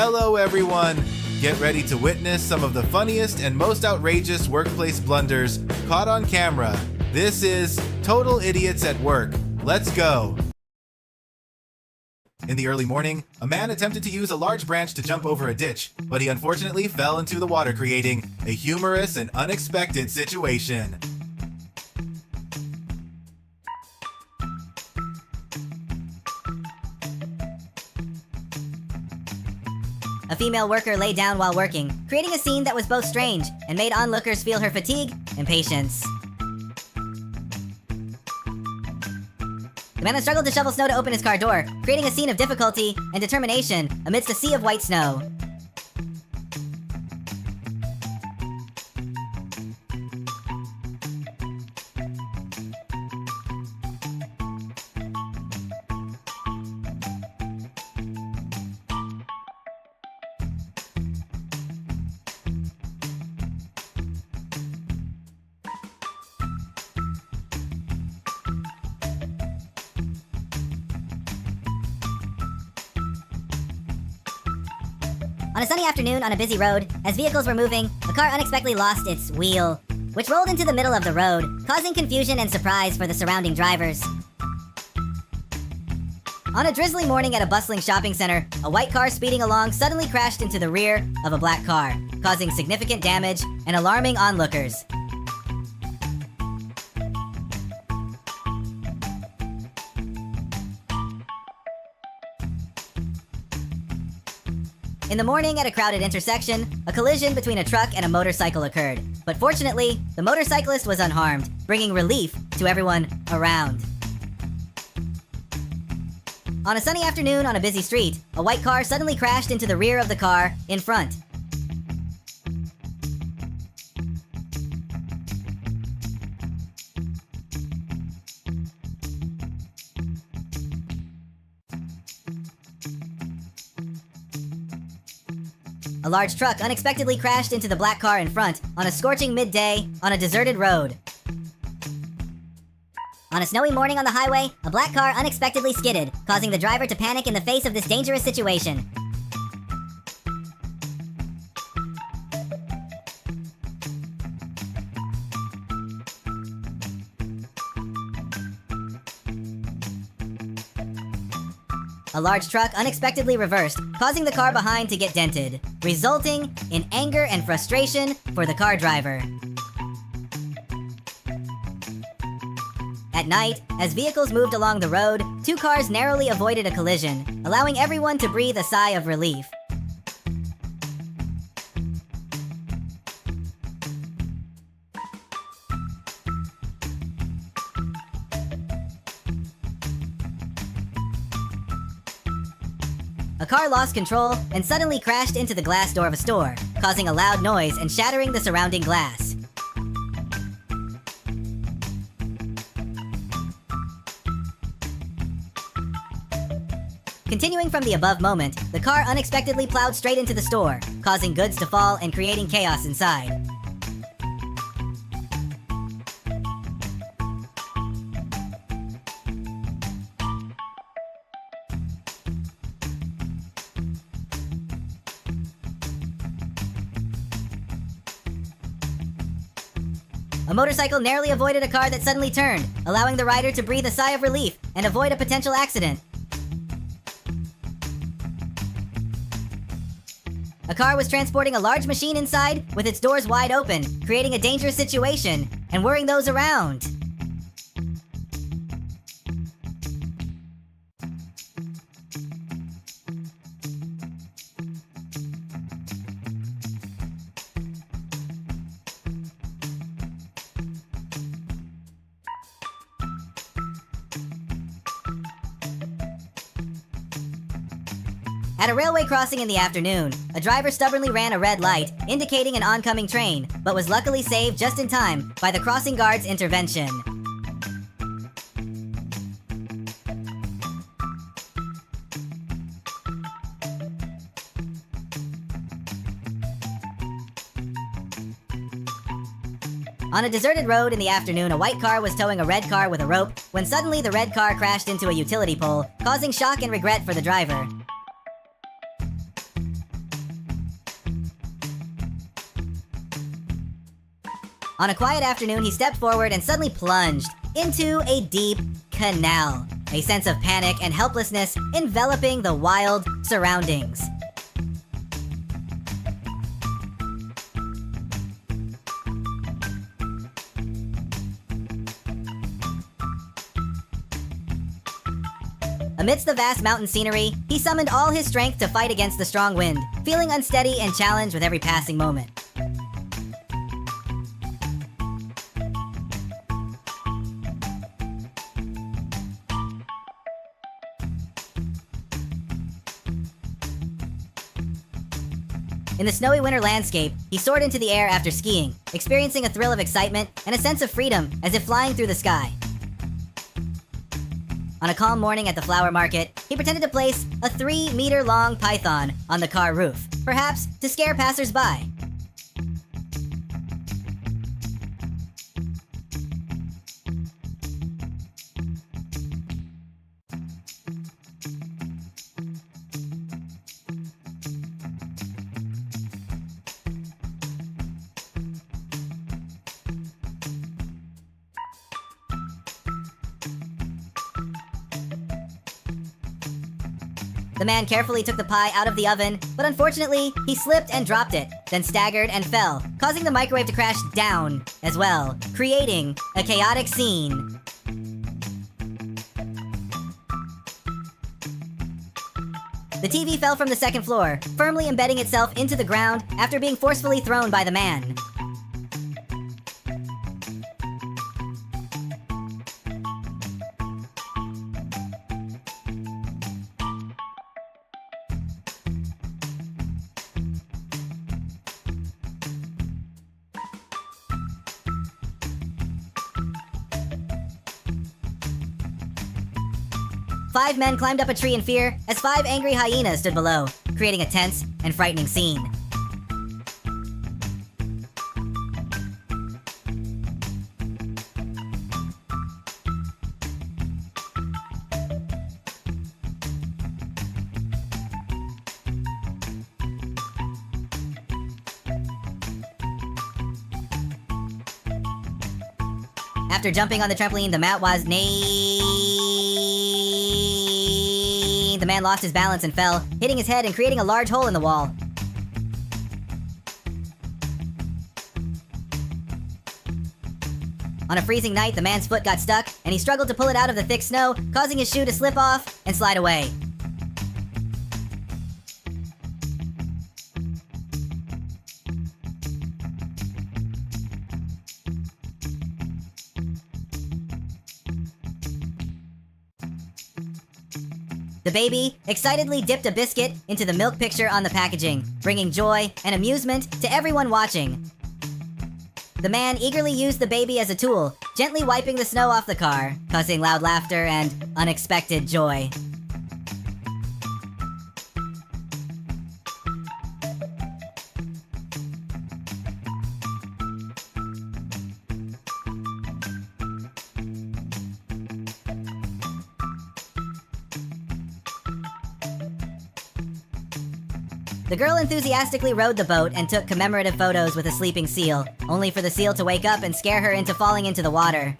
Hello everyone! Get ready to witness some of the funniest and most outrageous workplace blunders caught on camera. This is Total Idiots at Work. Let's go! In the early morning, a man attempted to use a large branch to jump over a ditch, but he unfortunately fell into the water, creating a humorous and unexpected situation. A female worker lay down while working, creating a scene that was both strange and made onlookers feel her fatigue and patience. The man struggled to shovel snow to open his car door, creating a scene of difficulty and determination amidst a sea of white snow. On a sunny afternoon on a busy road, as vehicles were moving, a car unexpectedly lost its wheel, which rolled into the middle of the road, causing confusion and surprise for the surrounding drivers. On a drizzly morning at a bustling shopping center, a white car speeding along suddenly crashed into the rear of a black car, causing significant damage and alarming onlookers. In the morning at a crowded intersection, a collision between a truck and a motorcycle occurred. But fortunately, the motorcyclist was unharmed, bringing relief to everyone around. On a sunny afternoon on a busy street, a white car suddenly crashed into the rear of the car in front. A large truck unexpectedly crashed into the black car in front on a scorching midday on a deserted road. On a snowy morning on the highway, a black car unexpectedly skidded, causing the driver to panic in the face of this dangerous situation. A large truck unexpectedly reversed, causing the car behind to get dented, resulting in anger and frustration for the car driver. At night, as vehicles moved along the road, two cars narrowly avoided a collision, allowing everyone to breathe a sigh of relief. A car lost control and suddenly crashed into the glass door of a store, causing a loud noise and shattering the surrounding glass. Continuing from the above moment, the car unexpectedly plowed straight into the store, causing goods to fall and creating chaos inside. A motorcycle narrowly avoided a car that suddenly turned, allowing the rider to breathe a sigh of relief and avoid a potential accident. A car was transporting a large machine inside with its doors wide open, creating a dangerous situation and worrying those around. At a railway crossing in the afternoon, a driver stubbornly ran a red light, indicating an oncoming train, but was luckily saved just in time by the crossing guard's intervention. On a deserted road in the afternoon, a white car was towing a red car with a rope when suddenly the red car crashed into a utility pole, causing shock and regret for the driver. On a quiet afternoon, he stepped forward and suddenly plunged into a deep canal, a sense of panic and helplessness enveloping the wild surroundings. Amidst the vast mountain scenery, he summoned all his strength to fight against the strong wind, feeling unsteady and challenged with every passing moment. In the snowy winter landscape, he soared into the air after skiing, experiencing a thrill of excitement and a sense of freedom as if flying through the sky. On a calm morning at the flower market, he pretended to place a 3-meter-long python on the car roof, perhaps to scare passers-by. 'The man carefully took the pie out of the oven, but unfortunately, he slipped and dropped it, then staggered and fell, causing the microwave to crash down as well, creating a chaotic scene. The TV fell from the second floor, firmly embedding itself into the ground after being forcefully thrown by the man. Five men climbed up a tree in fear as 5 angry hyenas stood below, creating a tense and frightening scene. After jumping on the trampoline, the mat was The man lost his balance and fell, hitting his head and creating a large hole in the wall. On a freezing night, the man's foot got stuck, and he struggled to pull it out of the thick snow, causing his shoe to slip off and slide away. The baby excitedly dipped a biscuit into the milk picture on the packaging, bringing joy and amusement to everyone watching. The man eagerly used the baby as a tool, gently wiping the snow off the car, causing loud laughter and unexpected joy. The girl enthusiastically rowed the boat and took commemorative photos with a sleeping seal, only for the seal to wake up and scare her into falling into the water.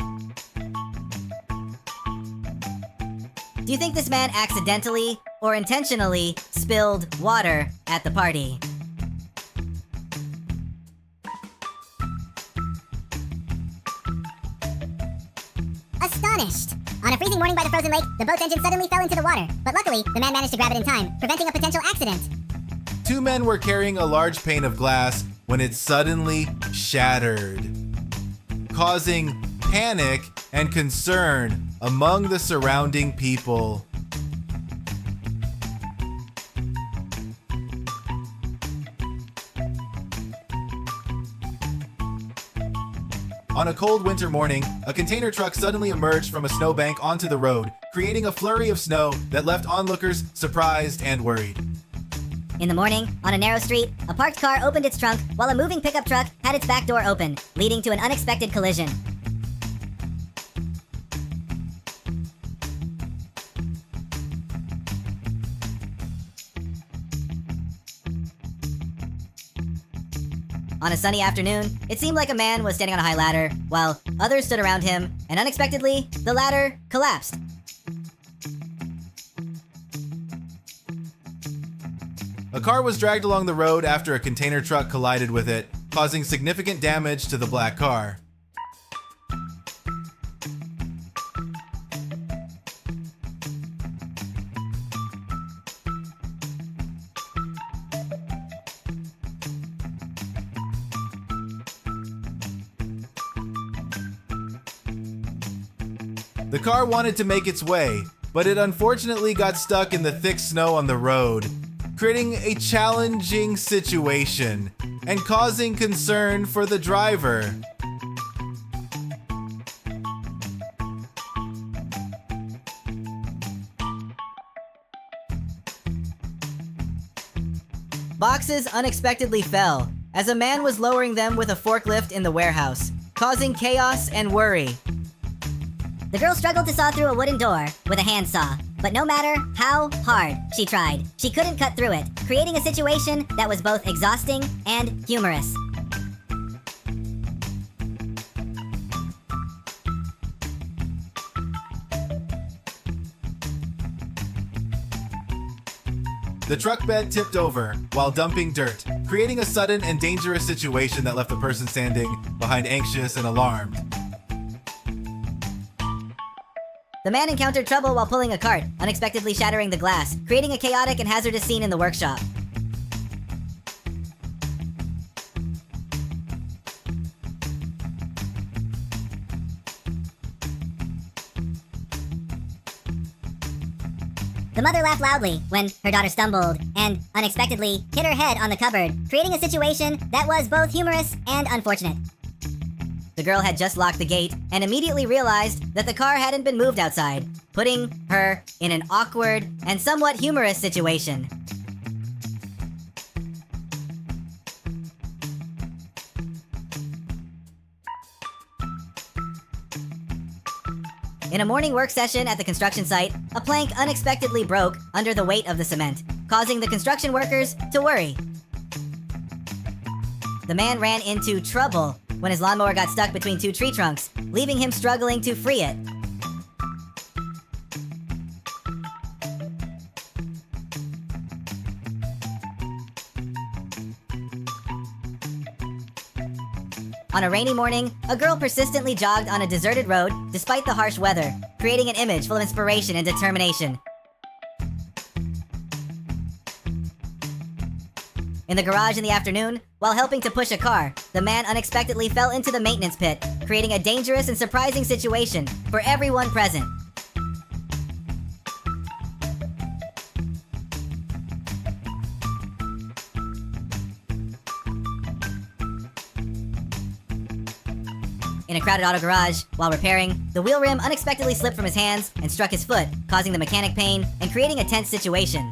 Do you think this man accidentally or intentionally spilled water at the party? Astonished! On a freezing morning by the frozen lake, the boat's engine suddenly fell into the water, but luckily, the man managed to grab it in time, preventing a potential accident. 2 men were carrying a large pane of glass when it suddenly shattered, causing panic and concern among the surrounding people. On a cold winter morning, a container truck suddenly emerged from a snowbank onto the road, creating a flurry of snow that left onlookers surprised and worried. In the morning, on a narrow street, a parked car opened its trunk while a moving pickup truck had its back door open, leading to an unexpected collision. On a sunny afternoon, it seemed like a man was standing on a high ladder, while others stood around him, and unexpectedly, the ladder collapsed. A car was dragged along the road after a container truck collided with it, causing significant damage to the black car. The car wanted to make its way, but it unfortunately got stuck in the thick snow on the road, creating a challenging situation and causing concern for the driver. Boxes unexpectedly fell as a man was lowering them with a forklift in the warehouse, causing chaos and worry. The girl struggled to saw through a wooden door with a handsaw, but no matter how hard she tried, she couldn't cut through it, creating a situation that was both exhausting and humorous. The truck bed tipped over while dumping dirt, creating a sudden and dangerous situation that left the person standing behind anxious and alarmed. The man encountered trouble while pulling a cart, unexpectedly shattering the glass, creating a chaotic and hazardous scene in the workshop. The mother laughed loudly when her daughter stumbled and unexpectedly hit her head on the cupboard, creating a situation that was both humorous and unfortunate. The girl had just locked the gate and immediately realized that the car hadn't been moved outside, putting her in an awkward and somewhat humorous situation. In a morning work session at the construction site, a plank unexpectedly broke under the weight of the cement, causing the construction workers to worry. The man ran into trouble when his lawnmower got stuck between two tree trunks, leaving him struggling to free it. On a rainy morning, a girl persistently jogged on a deserted road despite the harsh weather, creating an image full of inspiration and determination. In the garage in the afternoon, while helping to push a car, the man unexpectedly fell into the maintenance pit, creating a dangerous and surprising situation for everyone present. In a crowded auto garage, while repairing, the wheel rim unexpectedly slipped from his hands and struck his foot, causing the mechanic pain and creating a tense situation.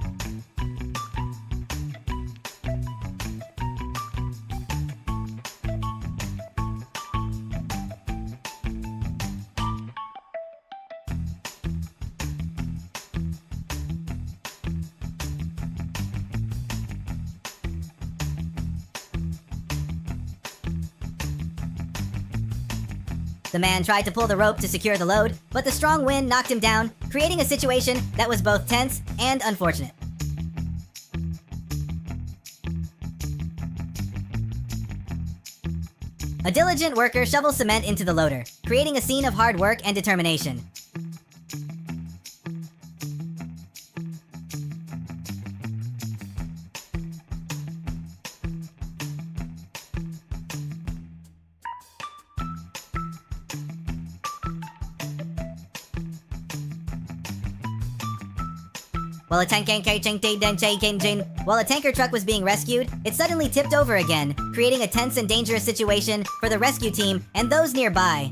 The man tried to pull the rope to secure the load, but the strong wind knocked him down, creating a situation that was both tense and unfortunate. A diligent worker shovels cement into the loader, creating a scene of hard work and determination. While a tanker truck was being rescued, it suddenly tipped over again, creating a tense and dangerous situation for the rescue team and those nearby.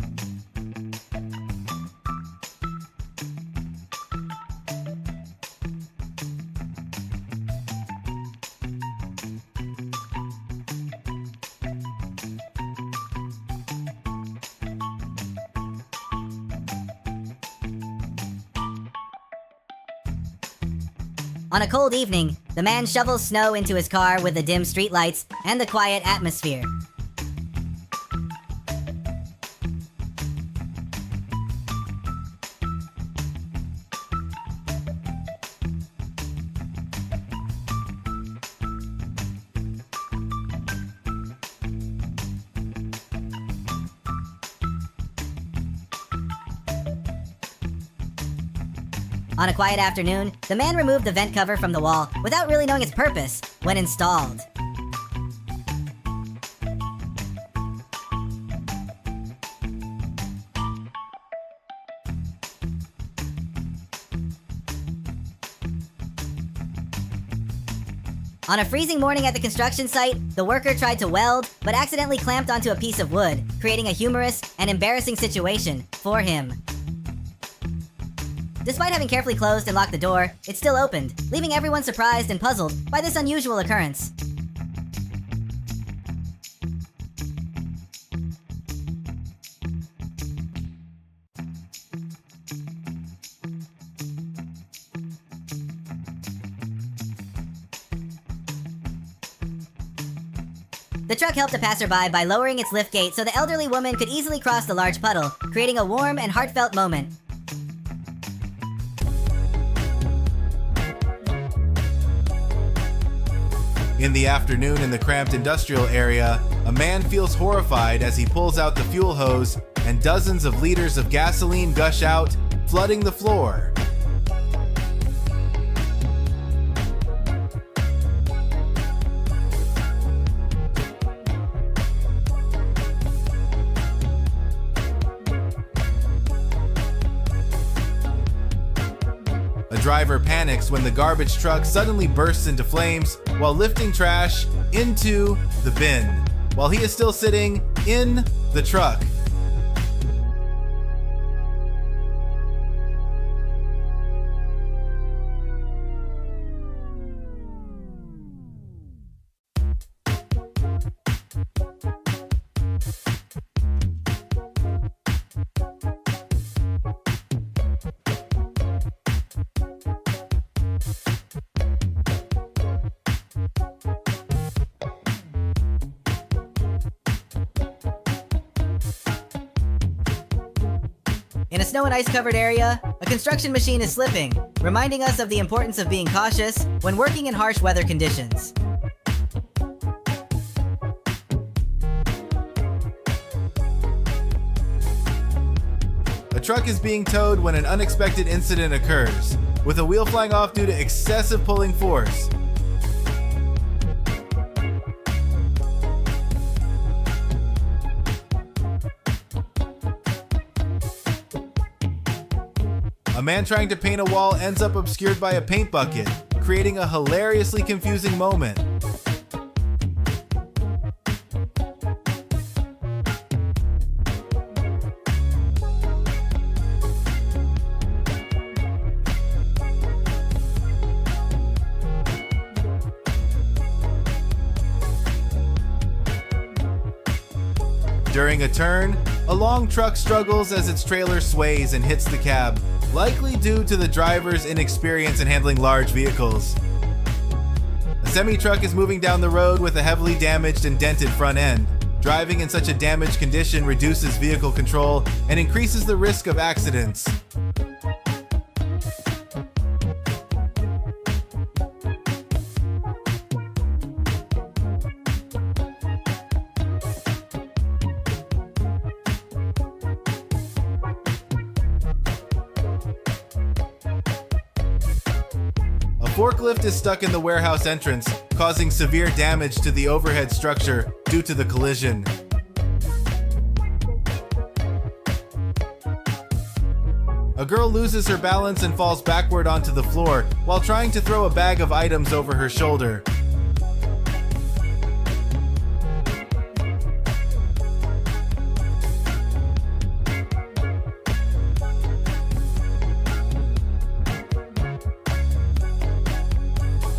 On a cold evening, the man shovels snow into his car with the dim streetlights and the quiet atmosphere. On a quiet afternoon, the man removed the vent cover from the wall without really knowing its purpose when installed. On a freezing morning at the construction site, the worker tried to weld, but accidentally clamped onto a piece of wood, creating a humorous and embarrassing situation for him. Despite having carefully closed and locked the door, it still opened, leaving everyone surprised and puzzled by this unusual occurrence. The truck helped a passerby by lowering its lift gate so the elderly woman could easily cross the large puddle, creating a warm and heartfelt moment. In the afternoon in the cramped industrial area, a man feels horrified as he pulls out the fuel hose and dozens of liters of gasoline gush out, flooding the floor. A driver panics when the garbage truck suddenly bursts into flames while lifting trash into the bin, while he is still sitting in the truck. In a snow and ice-covered area, a construction machine is slipping, reminding us of the importance of being cautious when working in harsh weather conditions. A truck is being towed when an unexpected incident occurs, with a wheel flying off due to excessive pulling force. A man trying to paint a wall ends up obscured by a paint bucket, creating a hilariously confusing moment. During a turn, a long truck struggles as its trailer sways and hits the cab, likely due to the driver's inexperience in handling large vehicles. A semi-truck is moving down the road with a heavily damaged and dented front end. Driving in such a damaged condition reduces vehicle control and increases the risk of accidents. A forklift is stuck in the warehouse entrance, causing severe damage to the overhead structure due to the collision. A girl loses her balance and falls backward onto the floor while trying to throw a bag of items over her shoulder.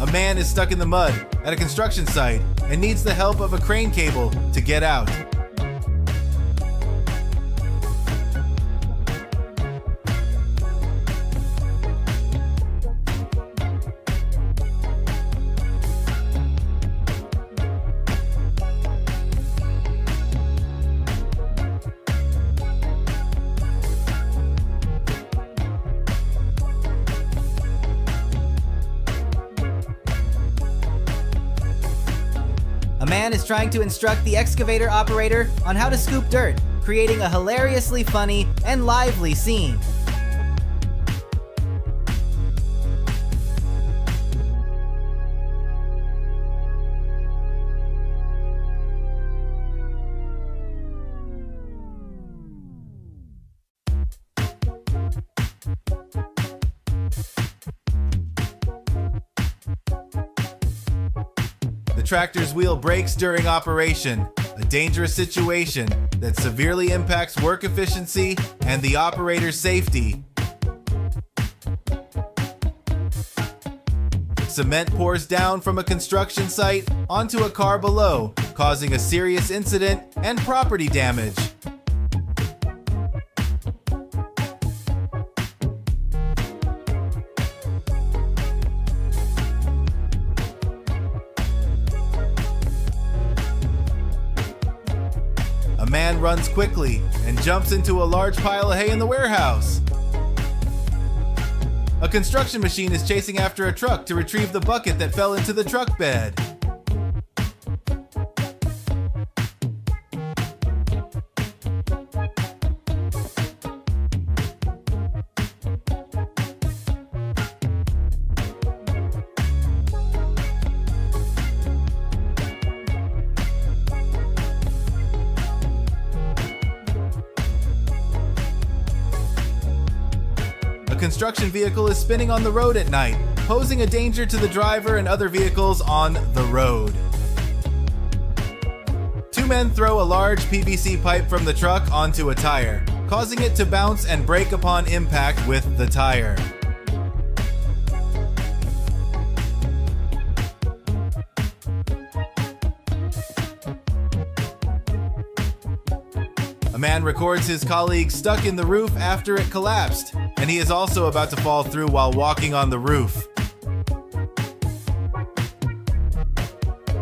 A man is stuck in the mud at a construction site and needs the help of a crane cable to get out. man is trying to instruct the excavator operator on how to scoop dirt, creating a hilariously funny and lively scene. The tractor's wheel breaks during operation, a dangerous situation that severely impacts work efficiency and the operator's safety. Cement pours down from a construction site onto a car below, causing a serious incident and property damage. A man runs quickly and jumps into a large pile of hay in the warehouse. A construction machine is chasing after a truck to retrieve the bucket that fell into the truck bed. A construction vehicle is spinning on the road at night, posing a danger to the driver and other vehicles on the road. Two men throw a large PVC pipe from the truck onto a tire, causing it to bounce and break upon impact with the tire. A man records his colleague stuck in the roof after it collapsed, and he is also about to fall through while walking on the roof.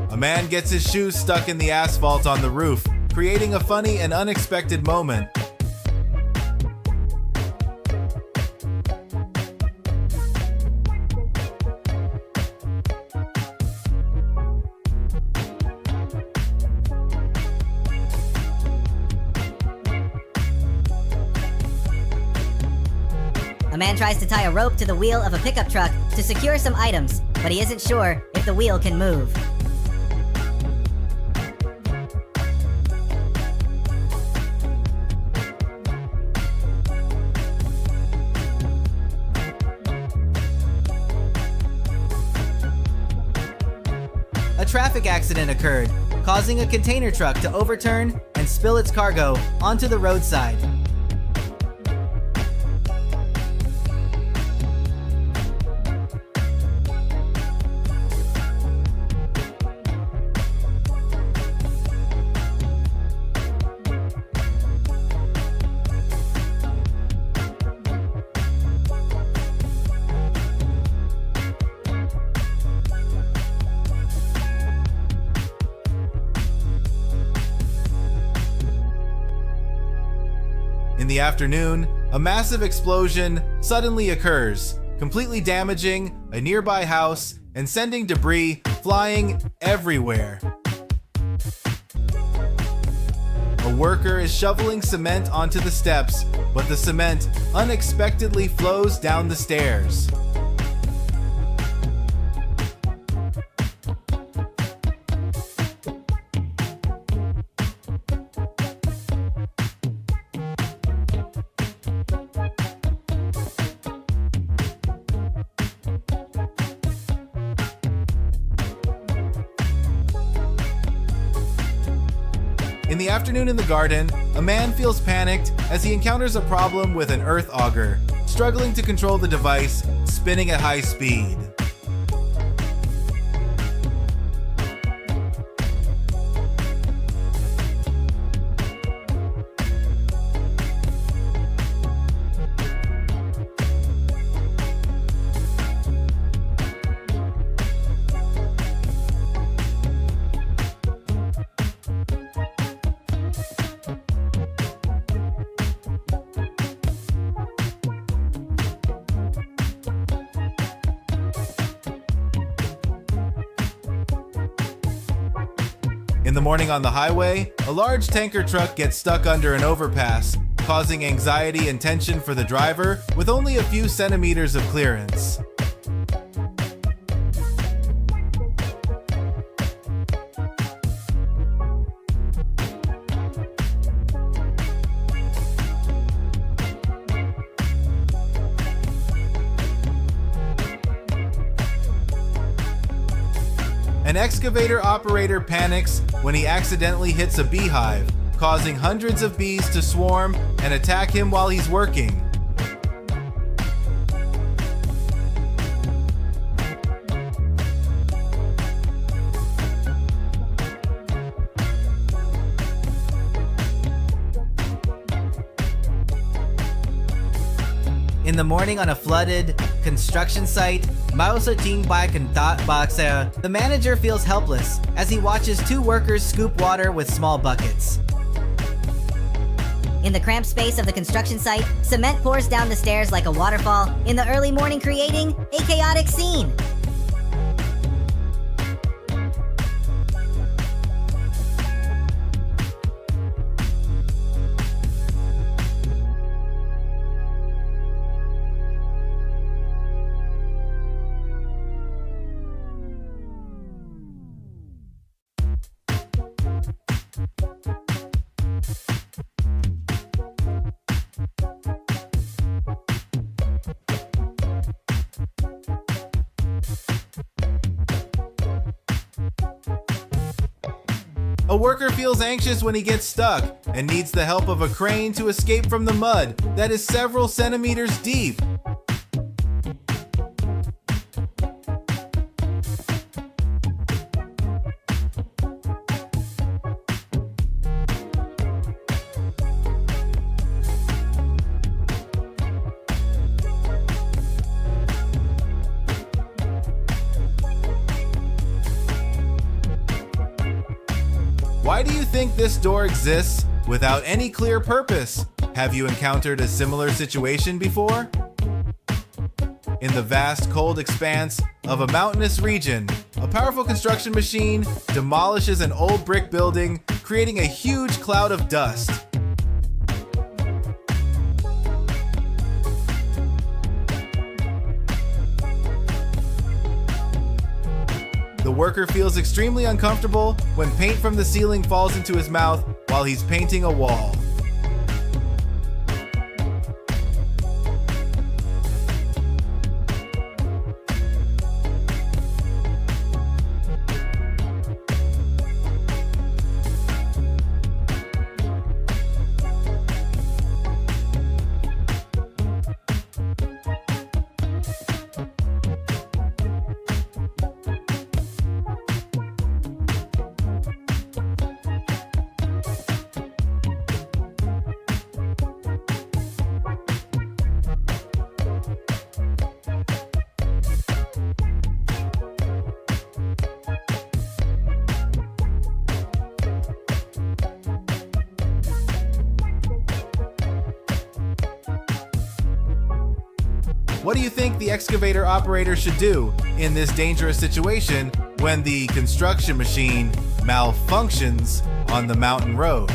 A man gets his shoes stuck in the asphalt on the roof, creating a funny and unexpected moment. A man tries to tie a rope to the wheel of a pickup truck to secure some items, but he isn't sure if the wheel can move. A traffic accident occurred, causing a container truck to overturn and spill its cargo onto the roadside. In the afternoon, a massive explosion suddenly occurs, completely damaging a nearby house and sending debris flying everywhere. A worker is shoveling cement onto the steps, but the cement unexpectedly flows down the stairs. In the afternoon in the garden, a man feels panicked as he encounters a problem with an earth auger, struggling to control the device, spinning at high speed. In the morning on the highway, a large tanker truck gets stuck under an overpass, causing anxiety and tension for the driver with only a few centimeters of clearance. An excavator operator panics when he accidentally hits a beehive, causing hundreds of bees to swarm and attack him while he's working. In the morning on a flooded construction site, the manager feels helpless as he watches two workers scoop water with small buckets. In the cramped space of the construction site, cement pours down the stairs like a waterfall in the early morning, creating a chaotic scene. A worker feels anxious when he gets stuck and needs the help of a crane to escape from the mud that is several centimeters deep. Why do you think this door exists without any clear purpose? Have you encountered a similar situation before? In the vast, cold expanse of a mountainous region, a powerful construction machine demolishes an old brick building, creating a huge cloud of dust. The worker feels extremely uncomfortable when paint from the ceiling falls into his mouth while he's painting a wall. What do you think the excavator operator should do in this dangerous situation when the construction machine malfunctions on the mountain road?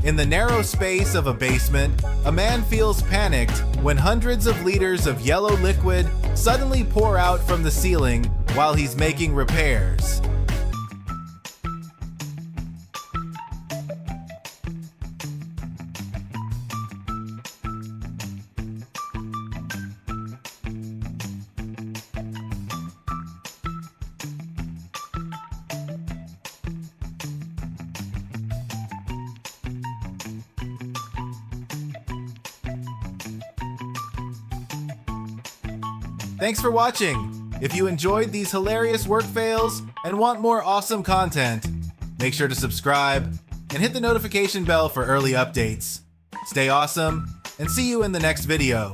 In the narrow space of a basement, a man feels panicked when hundreds of liters of yellow liquid suddenly pour out from the ceiling while he's making repairs. Thanks for watching! If you enjoyed these hilarious work fails and want more awesome content, make sure to subscribe and hit the notification bell for early updates. Stay awesome, and see you in the next video.